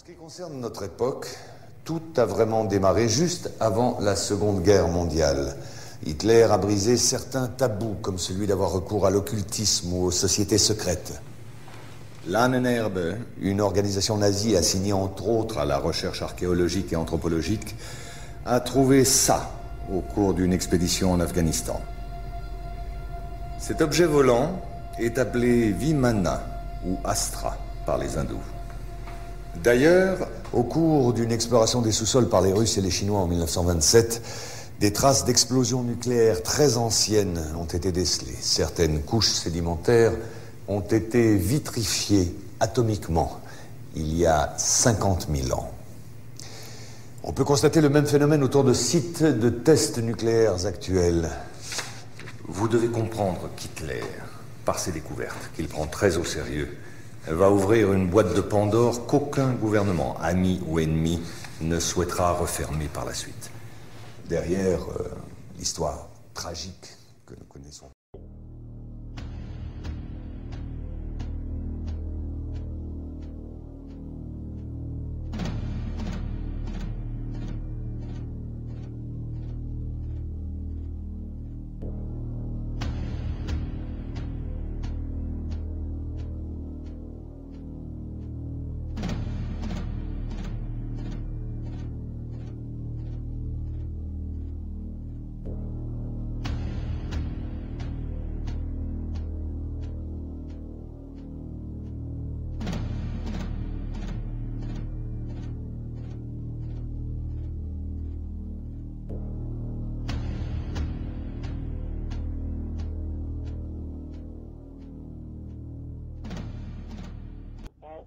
ce qui concerne notre époque, tout a vraiment démarré juste avant la Seconde Guerre mondiale. Hitler a brisé certains tabous, comme celui d'avoir recours à l'occultisme ou aux sociétés secrètes. L'Ahnenerbe, une organisation nazie assignée entre autres à la recherche archéologique et anthropologique, a trouvé ça au cours d'une expédition en Afghanistan. Cet objet volant est appelé Vimana ou Astra par les hindous. D'ailleurs, au cours d'une exploration des sous-sols par les Russes et les Chinois en 1927, des traces d'explosions nucléaires très anciennes ont été décelées. Certaines couches sédimentaires ont été vitrifiées atomiquement il y a 50 000 ans. On peut constater le même phénomène autour de sites de tests nucléaires actuels. Vous devez comprendre qu'Hitler, par ses découvertes, qu'il prend très au sérieux, va ouvrir une boîte de Pandore qu'aucun gouvernement, ami ou ennemi, ne souhaitera refermer par la suite. Derrière l'histoire tragique que nous connaissons.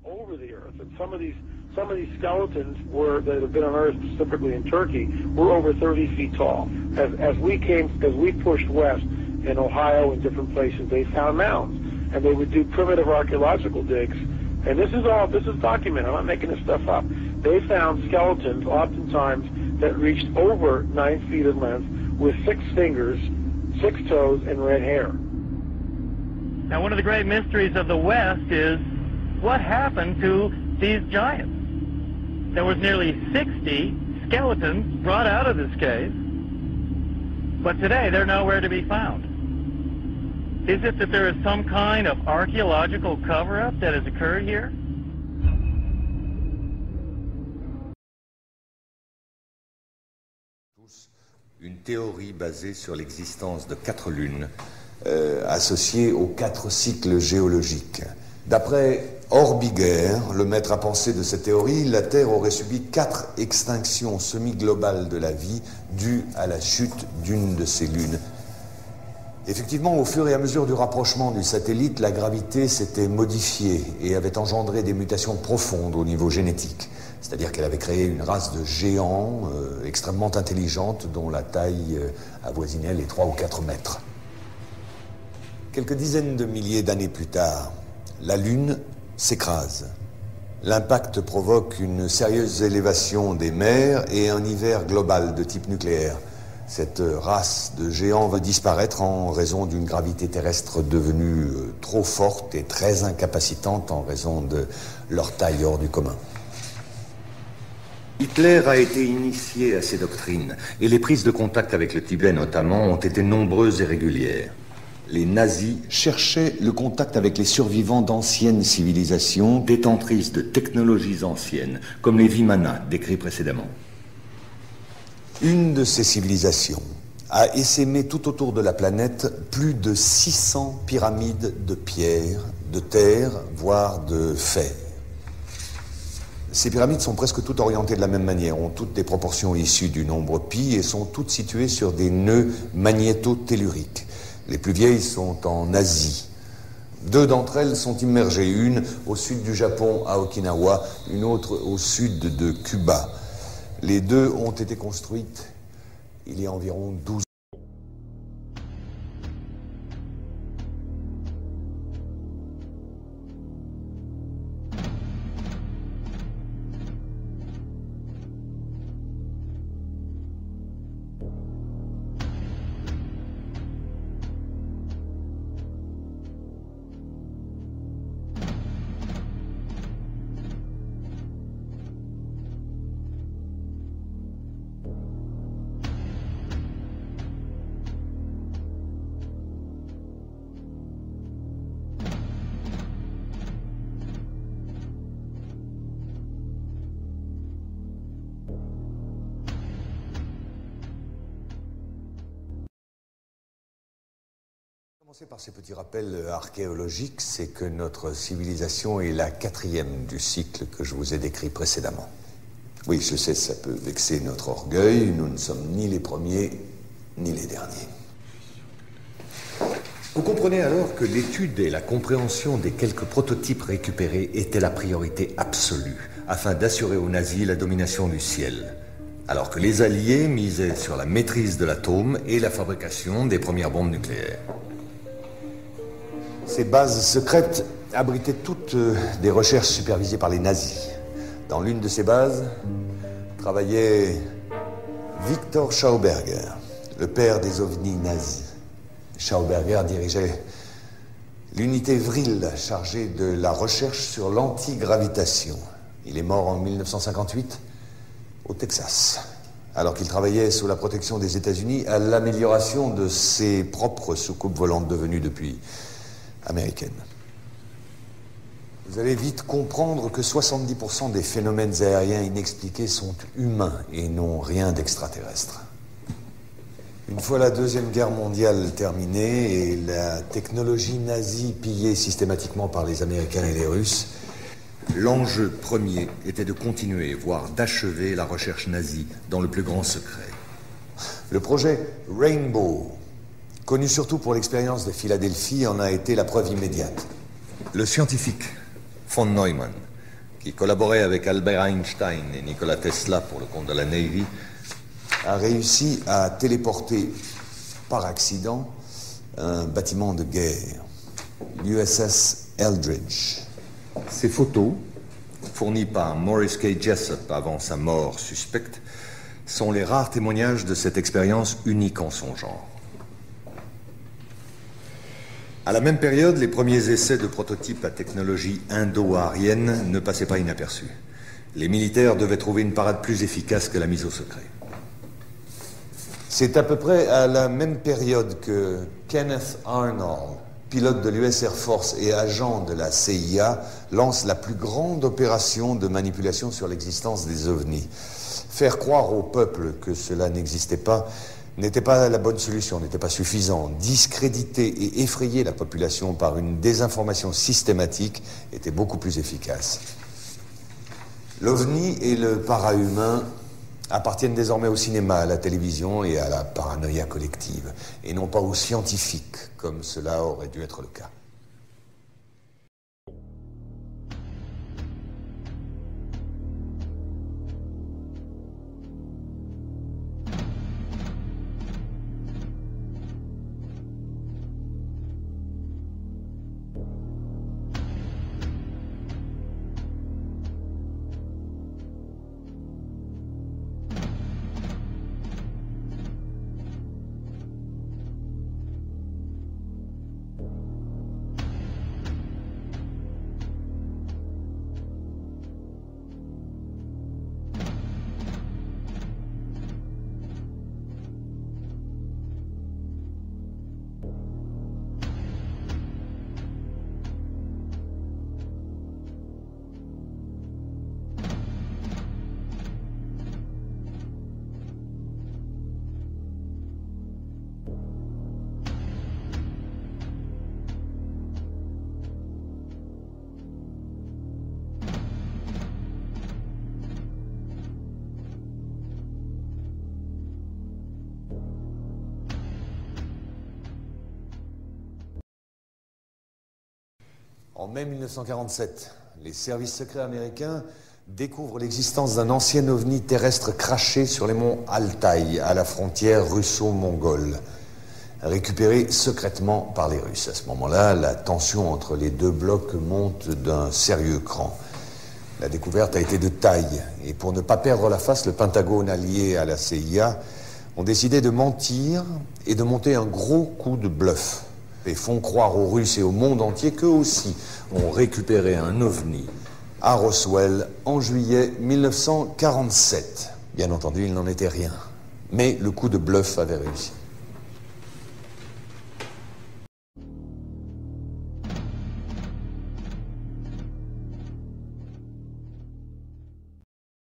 Over the earth, and some of these skeletons that have been unearthed specifically in Turkey were over 30 feet tall. As we pushed west in Ohio and different places, they found mounds, and they would do primitive archaeological digs. And this is documented. I'm not making this stuff up. They found skeletons, oftentimes that reached over 9 feet in length, with 6 fingers, 6 toes, and red hair. Now, one of the great mysteries of the West is what happened to these giants? There was nearly 60 skeletons brought out of this cave, but today they're nowhere to be found. Is it that there is some kind of archaeological cover-up that has occurred here? Une théorie basée sur l'existence de 4 lunes associées aux 4 cycles géologiques. D'après Orbiger, le maître à penser de cette théorie, la Terre aurait subi 4 extinctions semi-globales de la vie dues à la chute d'une de ces lunes. Effectivement, au fur et à mesure du rapprochement du satellite, la gravité s'était modifiée et avait engendré des mutations profondes au niveau génétique. C'est-à-dire qu'elle avait créé une race de géants extrêmement intelligente dont la taille avoisinait les 3 ou 4 mètres. Quelques dizaines de milliers d'années plus tard, la Lune s'écrase. L'impact provoque une sérieuse élévation des mers et un hiver global de type nucléaire. Cette race de géants va disparaître en raison d'une gravité terrestre devenue trop forte et très incapacitante en raison de leur taille hors du commun. Hitler a été initié à ces doctrines et les prises de contact avec le Tibet notamment ont été nombreuses et régulières. Les nazis cherchaient le contact avec les survivants d'anciennes civilisations détentrices de technologies anciennes, comme les Vimana décrits précédemment. Une de ces civilisations a essaimé tout autour de la planète plus de 600 pyramides de pierre, de terre, voire de fer. Ces pyramides sont presque toutes orientées de la même manière, ont toutes des proportions issues du nombre pi et sont toutes situées sur des nœuds magnéto-telluriques. Les plus vieilles sont en Asie. 2 d'entre elles sont immergées, une au sud du Japon à Okinawa, une autre au sud de Cuba. Les 2 ont été construites il y a environ 12 ans. Commencer par ces petits rappels archéologiques, c'est que notre civilisation est la 4e du cycle que je vous ai décrit précédemment. Oui, je sais, ça peut vexer notre orgueil, nous ne sommes ni les premiers, ni les derniers. Vous comprenez alors que l'étude et la compréhension des quelques prototypes récupérés étaient la priorité absolue, afin d'assurer aux nazis la domination du ciel, alors que les Alliés misaient sur la maîtrise de l'atome et la fabrication des premières bombes nucléaires. Ces bases secrètes abritaient toutes des recherches supervisées par les nazis. Dans l'une de ces bases travaillait Victor Schauberger, le père des ovnis nazis. Schauberger dirigeait l'unité Vril chargée de la recherche sur l'antigravitation. Il est mort en 1958 au Texas, alors qu'il travaillait sous la protection des États-Unis à l'amélioration de ses propres soucoupes volantes devenues depuis américaines. Vous allez vite comprendre que 70% des phénomènes aériens inexpliqués sont humains et n'ont rien d'extraterrestre. Une fois la Deuxième Guerre mondiale terminée et la technologie nazie pillée systématiquement par les Américains et les Russes, l'enjeu premier était de continuer, voire d'achever la recherche nazie dans le plus grand secret. Le projet Rainbow, connu surtout pour l'expérience de Philadelphie, en a été la preuve immédiate. Le scientifique von Neumann, qui collaborait avec Albert Einstein et Nikola Tesla pour le compte de la Navy, a réussi à téléporter par accident un bâtiment de guerre, l'USS Eldridge. Ces photos, fournies par Maurice K. Jessup avant sa mort suspecte, sont les rares témoignages de cette expérience unique en son genre. À la même période, les premiers essais de prototypes à technologie indo-aryenne ne passaient pas inaperçus. Les militaires devaient trouver une parade plus efficace que la mise au secret. C'est à peu près à la même période que Kenneth Arnold, pilote de l'US Air Force et agent de la CIA, lance la plus grande opération de manipulation sur l'existence des ovnis. Faire croire au peuple que cela n'existait pas n'était pas la bonne solution, n'était pas suffisant. Discréditer et effrayer la population par une désinformation systématique était beaucoup plus efficace. L'OVNI et le para-humain appartiennent désormais au cinéma, à la télévision et à la paranoïa collective, et non pas aux scientifiques, comme cela aurait dû être le cas. En mai 1947, les services secrets américains découvrent l'existence d'un ancien ovni terrestre craché sur les monts Altaï, à la frontière russo-mongole, récupéré secrètement par les Russes. À ce moment-là, la tension entre les deux blocs monte d'un sérieux cran. La découverte a été de taille, et pour ne pas perdre la face, le Pentagone allié à la CIA ont décidé de mentir et de monter un gros coup de bluff. Et font croire aux Russes et au monde entier qu'eux aussi ont récupéré un ovni à Roswell en juillet 1947. Bien entendu, il n'en était rien. Mais le coup de bluff avait réussi.